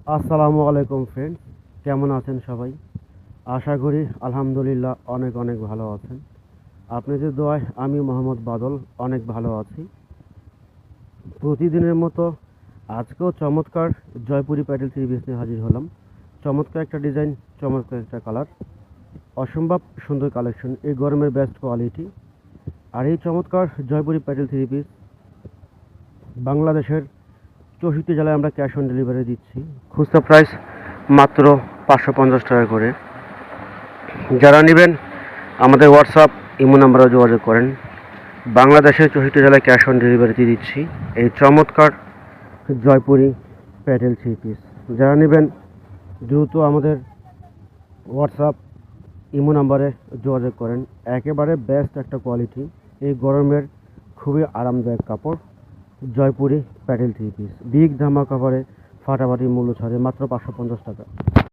আসসালামু আলাইকুম ফ্রেন্ডস, কেমন আছেন সবাই? আশা করি আলহামদুলিল্লাহ অনেক অনেক ভালো আছেন। আপনাদের দোয়ায় আমি মোহাম্মদ বাদল অনেক ভালো আছি। প্রতিদিনের মতো আজকেও চমৎকার জয়পুরি প্যাটেল থ্রি পিস নিয়ে হাজির হলাম। চমৎকার একটা ডিজাইন, চমৎকার একটা কালার, অসম্ভব সুন্দর কালেকশন, এই গরমের বেস্ট কোয়ালিটি। আর এই চমৎকার জয়পুরি প্যাটেল থ্রি পিস বাংলাদেশের 64 জেলায় আমরা ক্যাশ অন ডেলিভারি দিচ্ছি। খুচরা প্রাইস মাত্র 550 টাকা করে। যারা নেবেন আমাদের হোয়াটসঅ্যাপ ইমো নাম্বারে যোগাযোগ করেন। বাংলাদেশের 64 জেলায় ক্যাশ অন ডেলিভারিতে দিচ্ছি এই চমৎকার জয়পুরি প্যাটেল থ্রি পিস। যারা নেবেন দ্রুত আমাদের হোয়াটসঅ্যাপ ইমো নাম্বারে যোগাযোগ করেন। একেবারে বেস্ট একটা কোয়ালিটি, এই গরমের খুবই আরামদায়ক কাপড় জয়পুরি প্যাটেল থ্রি পিস। বিগ ধামা কাপড়ে ফাটাফাটি মূল্য ছাড়ে মাত্র 550 টাকা।